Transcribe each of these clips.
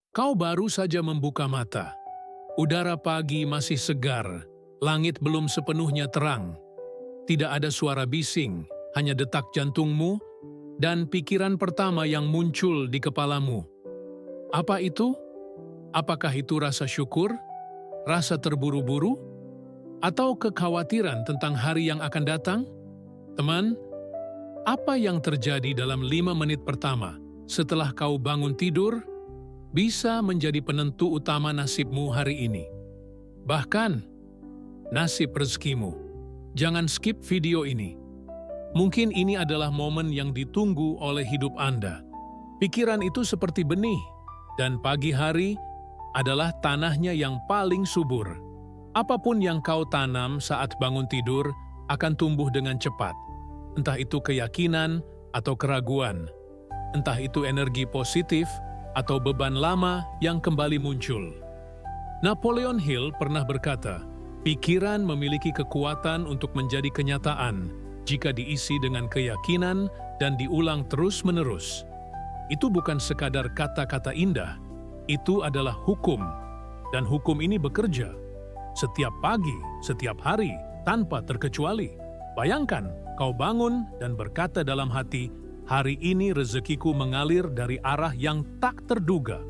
Kau baru saja membuka mata. Udara pagi masih segar, langit belum sepenuhnya terang. Tidak ada suara bising, hanya detak jantungmu dan pikiran pertama yang muncul di kepalamu. Apa itu? Apakah itu rasa syukur, rasa terburu-buru, atau kekhawatiran tentang hari yang akan datang? Teman, apa yang terjadi dalam 5 menit pertama setelah kau bangun tidur bisa menjadi penentu utama nasibmu hari ini. Bahkan, nasib rezekimu. Jangan skip video ini. Mungkin ini adalah momen yang ditunggu oleh hidup Anda. Pikiran itu seperti benih, dan pagi hari adalah tanahnya yang paling subur. Apapun yang kau tanam saat bangun tidur akan tumbuh dengan cepat. Entah itu keyakinan atau keraguan. Entah itu energi positif atau beban lama yang kembali muncul. Napoleon Hill pernah berkata, pikiran memiliki kekuatan untuk menjadi kenyataan jika diisi dengan keyakinan dan diulang terus-menerus. Itu bukan sekadar kata-kata indah, itu adalah hukum. Dan hukum ini bekerja setiap pagi, setiap hari, tanpa terkecuali. Bayangkan, kau bangun dan berkata dalam hati, hari ini rezekiku mengalir dari arah yang tak terduga.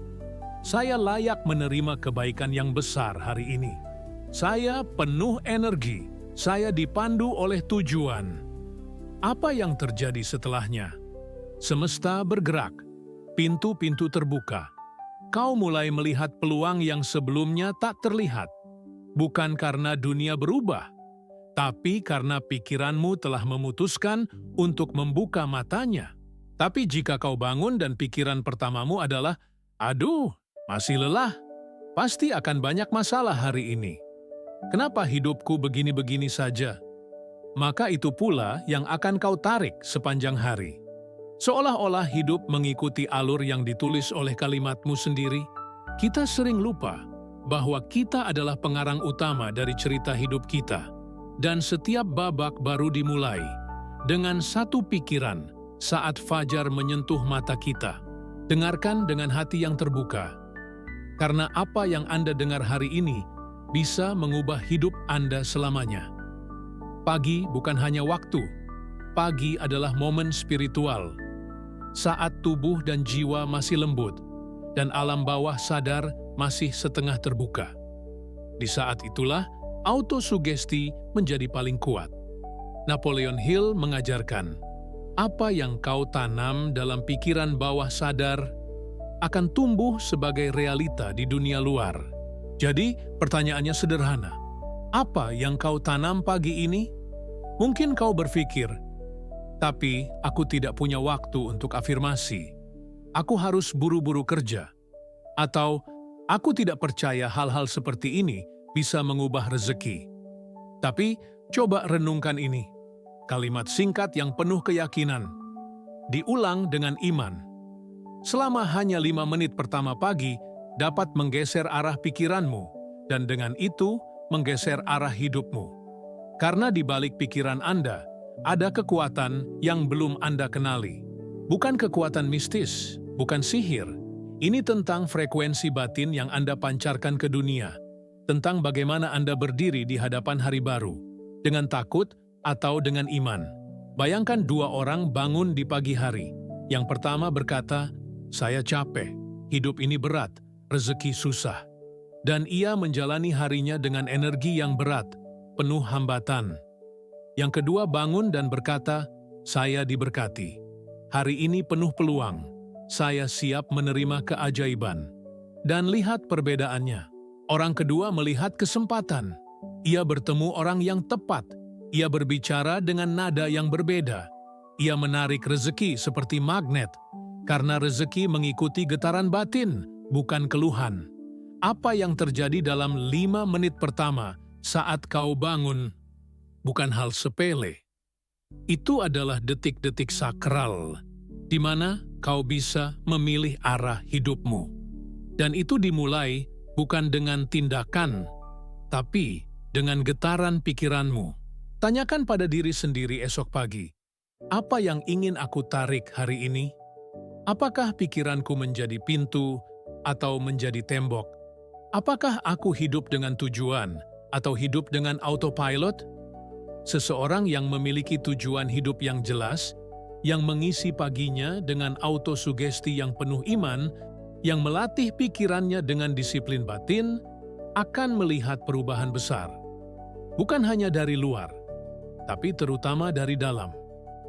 Saya layak menerima kebaikan yang besar hari ini. Saya penuh energi. Saya dipandu oleh tujuan. Apa yang terjadi setelahnya? Semesta bergerak. Pintu-pintu terbuka. Kau mulai melihat peluang yang sebelumnya tak terlihat. Bukan karena dunia berubah, tapi karena pikiranmu telah memutuskan untuk membuka matanya. Tapi jika kau bangun dan pikiran pertamamu adalah, aduh, masih lelah, pasti akan banyak masalah hari ini. Kenapa hidupku begini-begini saja? Maka itu pula yang akan kau tarik sepanjang hari. Seolah-olah hidup mengikuti alur yang ditulis oleh kalimatmu sendiri. Kita sering lupa bahwa kita adalah pengarang utama dari cerita hidup kita. Dan setiap babak baru dimulai dengan satu pikiran saat fajar menyentuh mata kita. Dengarkan dengan hati yang terbuka. Karena apa yang Anda dengar hari ini bisa mengubah hidup Anda selamanya. Pagi bukan hanya waktu. Pagi adalah momen spiritual. Saat tubuh dan jiwa masih lembut dan alam bawah sadar masih setengah terbuka. Di saat itulah autosugesti menjadi paling kuat. Napoleon Hill mengajarkan, apa yang kau tanam dalam pikiran bawah sadar akan tumbuh sebagai realita di dunia luar. Jadi, pertanyaannya sederhana. Apa yang kau tanam pagi ini? Mungkin kau berpikir, tapi aku tidak punya waktu untuk afirmasi. Aku harus buru-buru kerja. Atau, aku tidak percaya hal-hal seperti ini bisa mengubah rezeki. Tapi, coba renungkan ini. Kalimat singkat yang penuh keyakinan. Diulang dengan iman. Selama hanya 5 menit pertama pagi, dapat menggeser arah pikiranmu, dan dengan itu, menggeser arah hidupmu. Karena di balik pikiran Anda, ada kekuatan yang belum Anda kenali. Bukan kekuatan mistis, bukan sihir. Ini tentang frekuensi batin yang Anda pancarkan ke dunia. Tentang bagaimana Anda berdiri di hadapan hari baru, dengan takut atau dengan iman. Bayangkan 2 orang bangun di pagi hari. Yang pertama berkata, saya capek, hidup ini berat, rezeki susah. Dan ia menjalani harinya dengan energi yang berat, penuh hambatan. Yang kedua bangun dan berkata, saya diberkati. Hari ini penuh peluang, saya siap menerima keajaiban. Dan lihat perbedaannya. Orang kedua melihat kesempatan. Ia bertemu orang yang tepat. Ia berbicara dengan nada yang berbeda. Ia menarik rezeki seperti magnet. Karena rezeki mengikuti getaran batin, bukan keluhan. Apa yang terjadi dalam 5 menit pertama saat kau bangun bukan hal sepele. Itu adalah detik-detik sakral, di mana kau bisa memilih arah hidupmu. Dan itu dimulai bukan dengan tindakan, tapi dengan getaran pikiranmu. Tanyakan pada diri sendiri esok pagi, apa yang ingin aku tarik hari ini? Apakah pikiranku menjadi pintu atau menjadi tembok? Apakah aku hidup dengan tujuan atau hidup dengan autopilot? Seseorang yang memiliki tujuan hidup yang jelas, yang mengisi paginya dengan autosugesti yang penuh iman, yang melatih pikirannya dengan disiplin batin, akan melihat perubahan besar. Bukan hanya dari luar, tapi terutama dari dalam.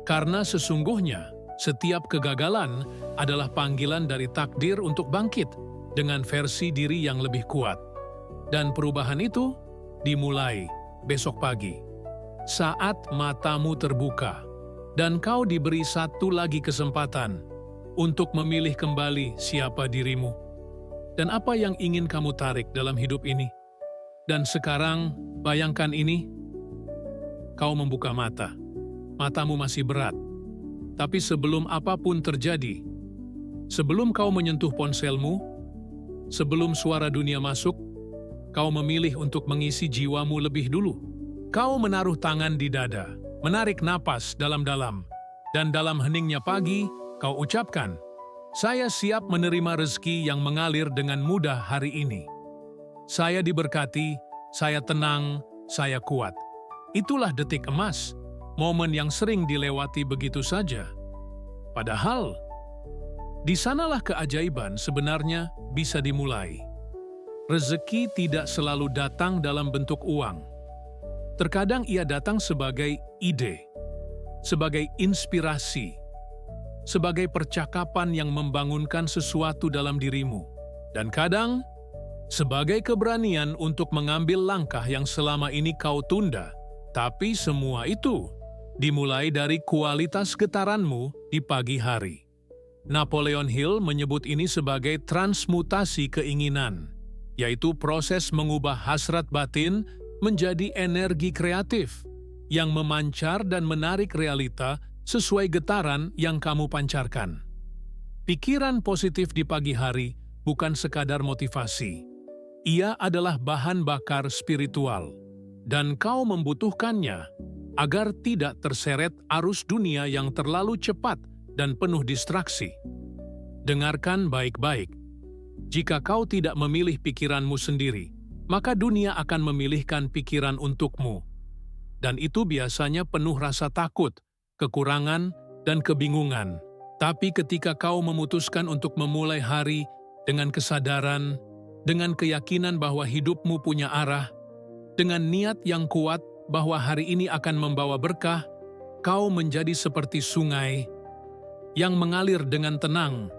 Karena sesungguhnya, setiap kegagalan adalah panggilan dari takdir untuk bangkit dengan versi diri yang lebih kuat. Dan perubahan itu dimulai besok pagi, saat matamu terbuka, dan kau diberi satu lagi kesempatan untuk memilih kembali siapa dirimu dan apa yang ingin kamu tarik dalam hidup ini. Dan sekarang, bayangkan ini, kau membuka mata. Matamu masih berat. Tapi sebelum apapun terjadi, sebelum kau menyentuh ponselmu, sebelum suara dunia masuk, kau memilih untuk mengisi jiwamu lebih dulu. Kau menaruh tangan di dada, menarik napas dalam-dalam, dan dalam heningnya pagi, kau ucapkan, "Saya siap menerima rezeki yang mengalir dengan mudah hari ini. Saya diberkati, saya tenang, saya kuat." Itulah detik emas, momen yang sering dilewati begitu saja. Padahal, di sanalah keajaiban sebenarnya bisa dimulai. Rezeki tidak selalu datang dalam bentuk uang. Terkadang ia datang sebagai ide, sebagai inspirasi, sebagai percakapan yang membangunkan sesuatu dalam dirimu, dan kadang sebagai keberanian untuk mengambil langkah yang selama ini kau tunda. Tapi semua itu dimulai dari kualitas getaranmu di pagi hari. Napoleon Hill menyebut ini sebagai transmutasi keinginan, yaitu proses mengubah hasrat batin menjadi energi kreatif yang memancar dan menarik realita sesuai getaran yang kamu pancarkan. Pikiran positif di pagi hari bukan sekadar motivasi. Ia adalah bahan bakar spiritual, dan kau membutuhkannya agar tidak terseret arus dunia yang terlalu cepat dan penuh distraksi. Dengarkan baik-baik. Jika kau tidak memilih pikiranmu sendiri, maka dunia akan memilihkan pikiran untukmu. Dan itu biasanya penuh rasa takut, kekurangan, dan kebingungan. Tapi ketika kau memutuskan untuk memulai hari dengan kesadaran, dengan keyakinan bahwa hidupmu punya arah, dengan niat yang kuat bahwa hari ini akan membawa berkah, kau menjadi seperti sungai yang mengalir dengan tenang,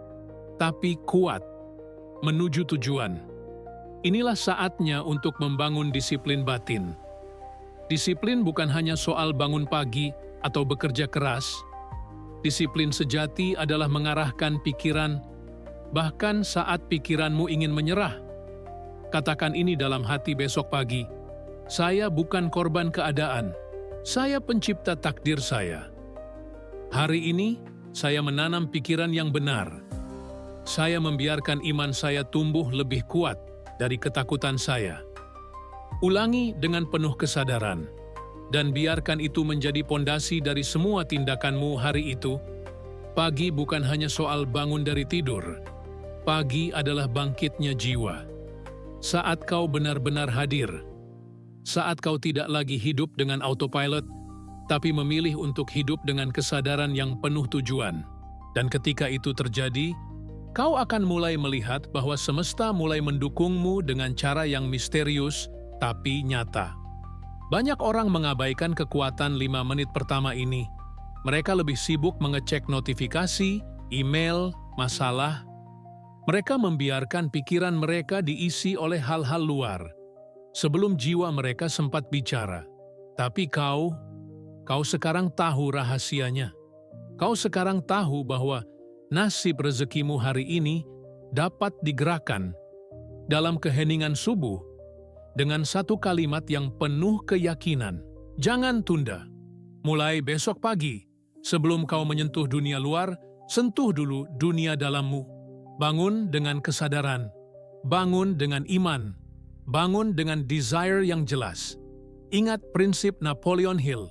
tapi kuat, menuju tujuan. Inilah saatnya untuk membangun disiplin batin. Disiplin bukan hanya soal bangun pagi atau bekerja keras. Disiplin sejati adalah mengarahkan pikiran, bahkan saat pikiranmu ingin menyerah. Katakan ini dalam hati besok pagi, "Saya bukan korban keadaan, saya pencipta takdir saya. Hari ini, saya menanam pikiran yang benar. Saya membiarkan iman saya tumbuh lebih kuat dari ketakutan saya." Ulangi dengan penuh kesadaran, dan biarkan itu menjadi pondasi dari semua tindakanmu hari itu. Pagi bukan hanya soal bangun dari tidur. Pagi adalah bangkitnya jiwa. Saat kau benar-benar hadir, saat kau tidak lagi hidup dengan autopilot, tapi memilih untuk hidup dengan kesadaran yang penuh tujuan. Dan ketika itu terjadi, kau akan mulai melihat bahwa semesta mulai mendukungmu dengan cara yang misterius tapi nyata. Banyak orang mengabaikan kekuatan 5 menit pertama ini. Mereka lebih sibuk mengecek notifikasi, email, masalah. Mereka membiarkan pikiran mereka diisi oleh hal-hal luar, sebelum jiwa mereka sempat bicara. Tapi kau sekarang tahu rahasianya. Kau sekarang tahu bahwa nasib rezekimu hari ini dapat digerakkan dalam keheningan subuh dengan satu kalimat yang penuh keyakinan. Jangan tunda. Mulai besok pagi, sebelum kau menyentuh dunia luar, sentuh dulu dunia dalammu. Bangun dengan kesadaran, bangun dengan iman, bangun dengan desire yang jelas. Ingat prinsip Napoleon Hill,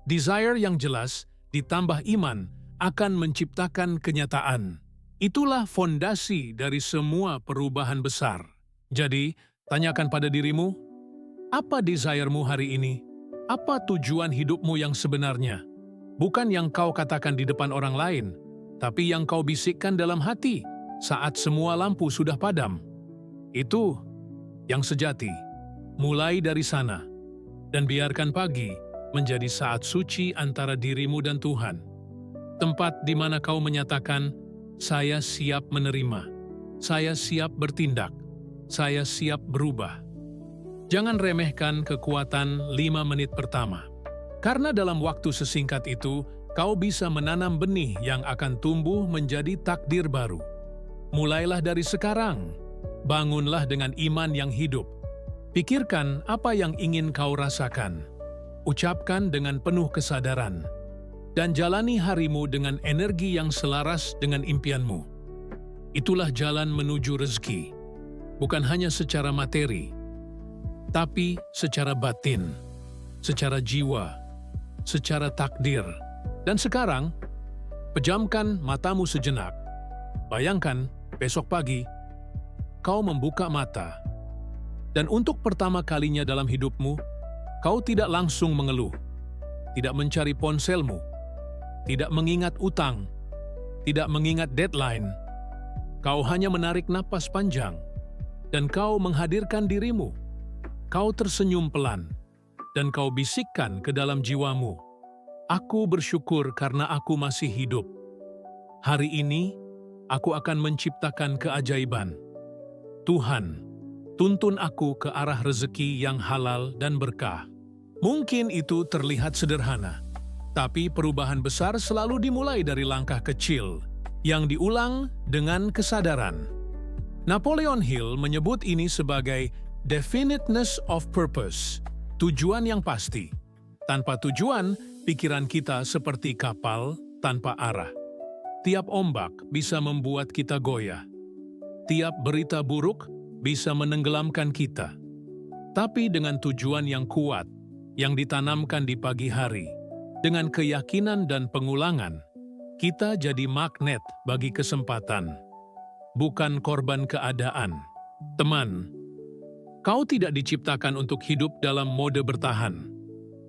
desire yang jelas ditambah iman akan menciptakan kenyataan. Itulah fondasi dari semua perubahan besar. Jadi, tanyakan pada dirimu, apa desire-mu hari ini? Apa tujuan hidupmu yang sebenarnya? Bukan yang kau katakan di depan orang lain, tapi yang kau bisikkan dalam hati saat semua lampu sudah padam. Itu yang sejati. Mulai dari sana, dan biarkan pagi menjadi saat suci antara dirimu dan Tuhan. Tempat di mana kau menyatakan, saya siap menerima, saya siap bertindak, saya siap berubah. Jangan remehkan kekuatan 5 menit pertama. Karena dalam waktu sesingkat itu, kau bisa menanam benih yang akan tumbuh menjadi takdir baru. Mulailah dari sekarang. Bangunlah dengan iman yang hidup. Pikirkan apa yang ingin kau rasakan. Ucapkan dengan penuh kesadaran. Dan jalani harimu dengan energi yang selaras dengan impianmu. Itulah jalan menuju rezeki. Bukan hanya secara materi, tapi secara batin, secara jiwa, secara takdir. Dan sekarang, pejamkan matamu sejenak. Bayangkan, besok pagi, kau membuka mata. Dan untuk pertama kalinya dalam hidupmu, kau tidak langsung mengeluh, tidak mencari ponselmu, tidak mengingat utang, tidak mengingat deadline. Kau hanya menarik napas panjang, dan kau menghadirkan dirimu. Kau tersenyum pelan, dan kau bisikkan ke dalam jiwamu, aku bersyukur karena aku masih hidup. Hari ini, aku akan menciptakan keajaiban. Tuhan, tuntun aku ke arah rezeki yang halal dan berkah. Mungkin itu terlihat sederhana, tapi perubahan besar selalu dimulai dari langkah kecil, yang diulang dengan kesadaran. Napoleon Hill menyebut ini sebagai definiteness of purpose, tujuan yang pasti. Tanpa tujuan, pikiran kita seperti kapal tanpa arah. Tiap ombak bisa membuat kita goyah. Tiap berita buruk bisa menenggelamkan kita. Tapi dengan tujuan yang kuat, yang ditanamkan di pagi hari, dengan keyakinan dan pengulangan, kita jadi magnet bagi kesempatan, bukan korban keadaan. Teman, kau tidak diciptakan untuk hidup dalam mode bertahan.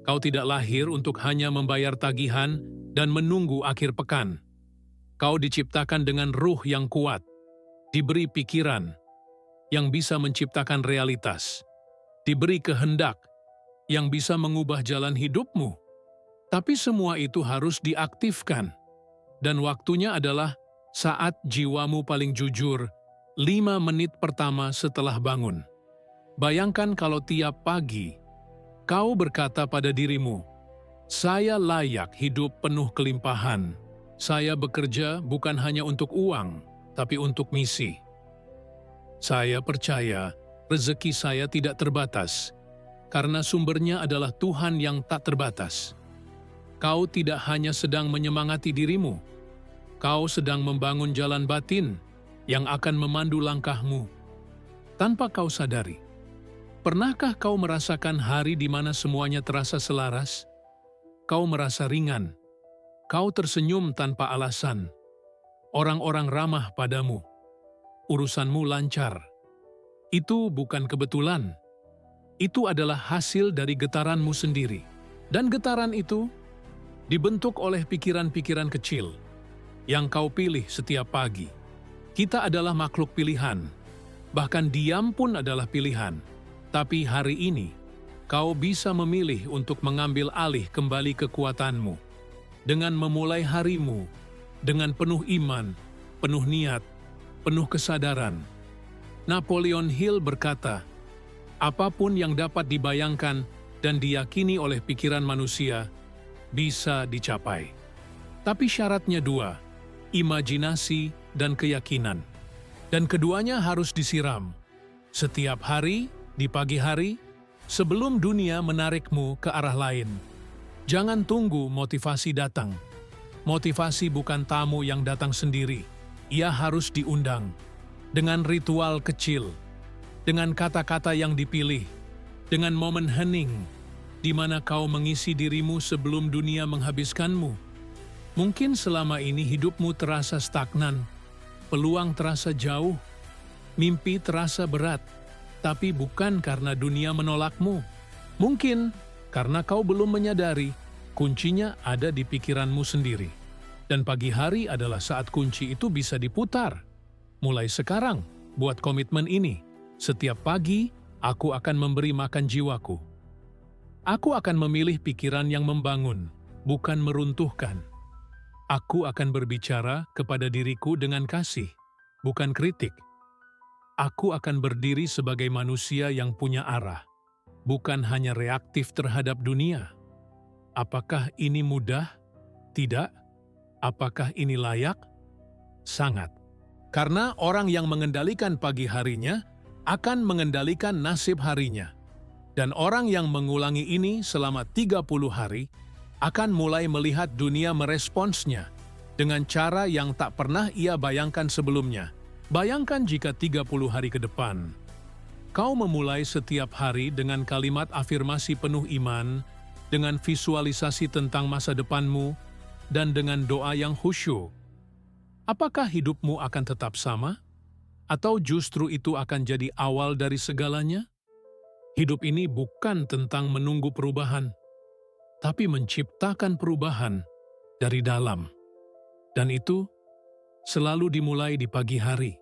Kau tidak lahir untuk hanya membayar tagihan dan menunggu akhir pekan. Kau diciptakan dengan ruh yang kuat, diberi pikiran yang bisa menciptakan realitas, diberi kehendak yang bisa mengubah jalan hidupmu. Tapi semua itu harus diaktifkan, dan waktunya adalah saat jiwamu paling jujur, 5 menit pertama setelah bangun. Bayangkan kalau tiap pagi, kau berkata pada dirimu, saya layak hidup penuh kelimpahan. Saya bekerja bukan hanya untuk uang, tapi untuk misi. Saya percaya rezeki saya tidak terbatas, karena sumbernya adalah Tuhan yang tak terbatas. Kau tidak hanya sedang menyemangati dirimu, kau sedang membangun jalan batin yang akan memandu langkahmu tanpa kau sadari. Pernahkah kau merasakan hari di mana semuanya terasa selaras? Kau merasa ringan. Kau tersenyum tanpa alasan. Orang-orang ramah padamu. Urusanmu lancar. Itu bukan kebetulan. Itu adalah hasil dari getaranmu sendiri. Dan getaran itu dibentuk oleh pikiran-pikiran kecil yang kau pilih setiap pagi. Kita adalah makhluk pilihan. Bahkan diam pun adalah pilihan. Tapi hari ini, kau bisa memilih untuk mengambil alih kembali kekuatanmu dengan memulai harimu dengan penuh iman, penuh niat, penuh kesadaran. Napoleon Hill berkata, apapun yang dapat dibayangkan dan diyakini oleh pikiran manusia bisa dicapai. Tapi syaratnya 2, imajinasi dan keyakinan. Dan keduanya harus disiram setiap hari, di pagi hari, sebelum dunia menarikmu ke arah lain. Jangan tunggu motivasi datang. Motivasi bukan tamu yang datang sendiri. Ia harus diundang. Dengan ritual kecil. Dengan kata-kata yang dipilih. Dengan momen hening, di mana kau mengisi dirimu sebelum dunia menghabiskanmu. Mungkin selama ini hidupmu terasa stagnan. peluang terasa jauh, mimpi terasa berat, tapi bukan karena dunia menolakmu. Mungkin karena kau belum menyadari kuncinya ada di pikiranmu sendiri. Dan pagi hari adalah saat kunci itu bisa diputar. Mulai sekarang, buat komitmen ini. Setiap pagi, aku akan memberi makan jiwaku. Aku akan memilih pikiran yang membangun, bukan meruntuhkan. Aku akan berbicara kepada diriku dengan kasih, bukan kritik. Aku akan berdiri sebagai manusia yang punya arah, bukan hanya reaktif terhadap dunia. Apakah ini mudah? Tidak. Apakah ini layak? Sangat. Karena orang yang mengendalikan pagi harinya akan mengendalikan nasib harinya. Dan orang yang mengulangi ini selama 30 hari akan mulai melihat dunia meresponsnya dengan cara yang tak pernah ia bayangkan sebelumnya. Bayangkan jika 30 hari ke depan, kau memulai setiap hari dengan kalimat afirmasi penuh iman, dengan visualisasi tentang masa depanmu, dan dengan doa yang khusyuk. Apakah hidupmu akan tetap sama? Atau justru itu akan jadi awal dari segalanya? Hidup ini bukan tentang menunggu perubahan, tapi menciptakan perubahan dari dalam. Dan itu selalu dimulai di pagi hari,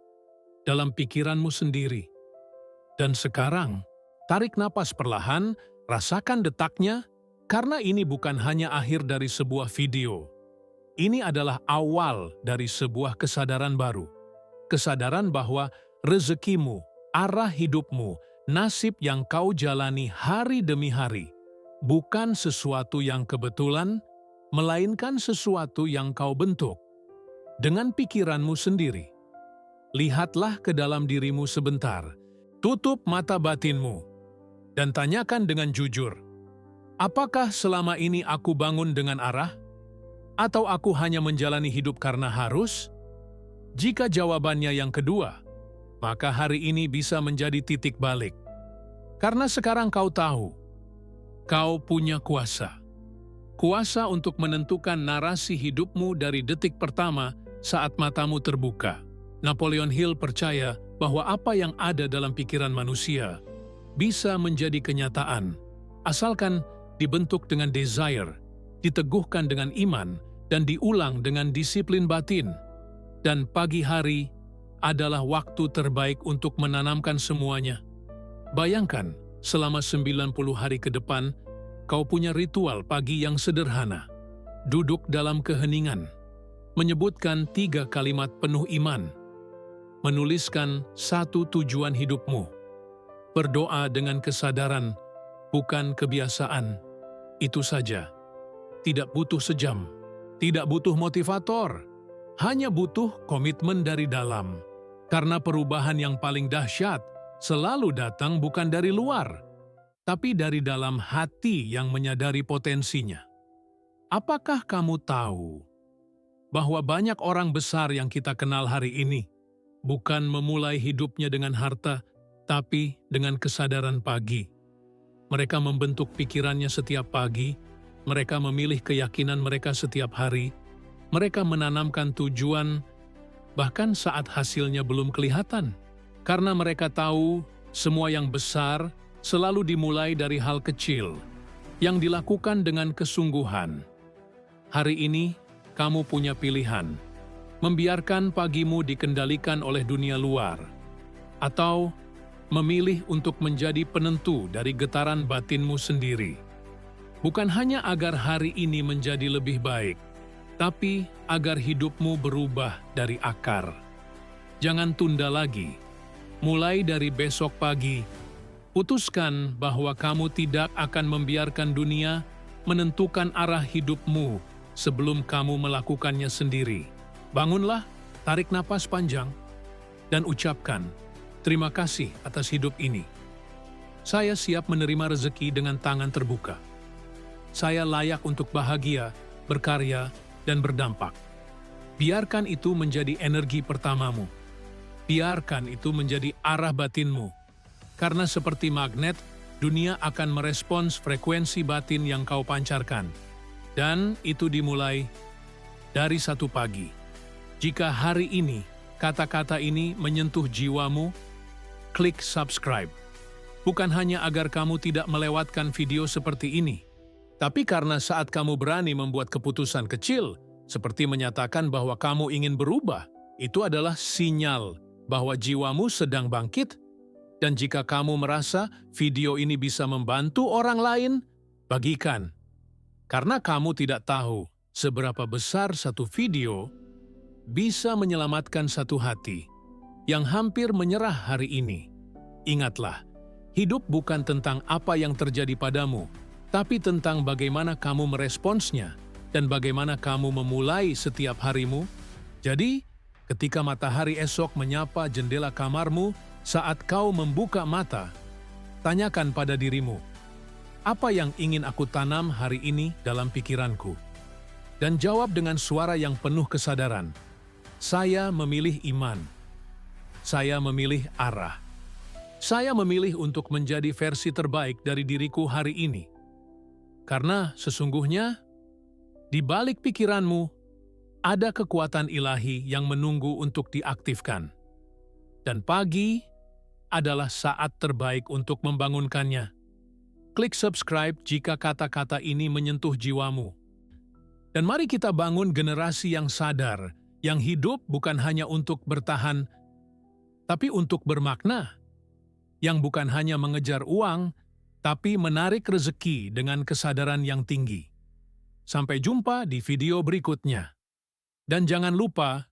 dalam pikiranmu sendiri. Dan sekarang, tarik napas perlahan, rasakan detaknya, karena ini bukan hanya akhir dari sebuah video. Ini adalah awal dari sebuah kesadaran baru. Kesadaran bahwa rezekimu, arah hidupmu, nasib yang kau jalani hari demi hari, bukan sesuatu yang kebetulan, melainkan sesuatu yang kau bentuk. Dengan pikiranmu sendiri. Lihatlah ke dalam dirimu sebentar, tutup mata batinmu, dan tanyakan dengan jujur, apakah selama ini aku bangun dengan arah? Atau aku hanya menjalani hidup karena harus? Jika jawabannya yang kedua, maka hari ini bisa menjadi titik balik. Karena sekarang kau tahu, kau punya kuasa. Kuasa untuk menentukan narasi hidupmu dari detik pertama saat matamu terbuka. Napoleon Hill percaya bahwa apa yang ada dalam pikiran manusia bisa menjadi kenyataan, asalkan dibentuk dengan desire, diteguhkan dengan iman, dan diulang dengan disiplin batin. Dan pagi hari adalah waktu terbaik untuk menanamkan semuanya. Bayangkan, selama 90 hari ke depan, kau punya ritual pagi yang sederhana. Duduk dalam keheningan, menyebutkan 3 kalimat penuh iman, menuliskan 1 tujuan hidupmu, berdoa dengan kesadaran, bukan kebiasaan. Itu saja. Tidak butuh sejam. Tidak butuh motivator, hanya butuh komitmen dari dalam. Karena perubahan yang paling dahsyat selalu datang bukan dari luar, tapi dari dalam hati yang menyadari potensinya. Apakah kamu tahu bahwa banyak orang besar yang kita kenal hari ini bukan memulai hidupnya dengan harta, tapi dengan kesadaran pagi? Mereka membentuk pikirannya setiap pagi. Mereka memilih keyakinan mereka setiap hari, mereka menanamkan tujuan, bahkan saat hasilnya belum kelihatan. Karena mereka tahu semua yang besar selalu dimulai dari hal kecil, yang dilakukan dengan kesungguhan. Hari ini, kamu punya pilihan, membiarkan pagimu dikendalikan oleh dunia luar, atau memilih untuk menjadi penentu dari getaran batinmu sendiri. Bukan hanya agar hari ini menjadi lebih baik, tapi agar hidupmu berubah dari akar. Jangan tunda lagi. Mulai dari besok pagi, putuskan bahwa kamu tidak akan membiarkan dunia menentukan arah hidupmu sebelum kamu melakukannya sendiri. Bangunlah, tarik napas panjang, dan ucapkan, terima kasih atas hidup ini. Saya siap menerima rezeki dengan tangan terbuka. Saya layak untuk bahagia, berkarya, dan berdampak. Biarkan itu menjadi energi pertamamu. Biarkan itu menjadi arah batinmu. Karena seperti magnet, dunia akan merespons frekuensi batin yang kau pancarkan. Dan itu dimulai dari satu pagi. Jika hari ini kata-kata ini menyentuh jiwamu, klik subscribe. Bukan hanya agar kamu tidak melewatkan video seperti ini, tapi karena saat kamu berani membuat keputusan kecil, seperti menyatakan bahwa kamu ingin berubah, itu adalah sinyal bahwa jiwamu sedang bangkit. Dan jika kamu merasa video ini bisa membantu orang lain, bagikan. Karena kamu tidak tahu seberapa besar satu video bisa menyelamatkan satu hati yang hampir menyerah hari ini. Ingatlah, hidup bukan tentang apa yang terjadi padamu, tapi tentang bagaimana kamu meresponsnya dan bagaimana kamu memulai setiap harimu. Jadi, ketika matahari esok menyapa jendela kamarmu, saat kau membuka mata, tanyakan pada dirimu, apa yang ingin aku tanam hari ini dalam pikiranku? Dan jawab dengan suara yang penuh kesadaran, saya memilih iman. Saya memilih arah. Saya memilih untuk menjadi versi terbaik dari diriku hari ini. Karena sesungguhnya, di balik pikiranmu, ada kekuatan ilahi yang menunggu untuk diaktifkan. Dan pagi adalah saat terbaik untuk membangunkannya. Klik subscribe jika kata-kata ini menyentuh jiwamu. Dan mari kita bangun generasi yang sadar, yang hidup bukan hanya untuk bertahan, tapi untuk bermakna. Yang bukan hanya mengejar uang, tapi menarik rezeki dengan kesadaran yang tinggi. Sampai jumpa di video berikutnya. Dan jangan lupa,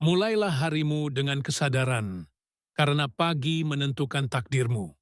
mulailah harimu dengan kesadaran, karena pagi menentukan takdirmu.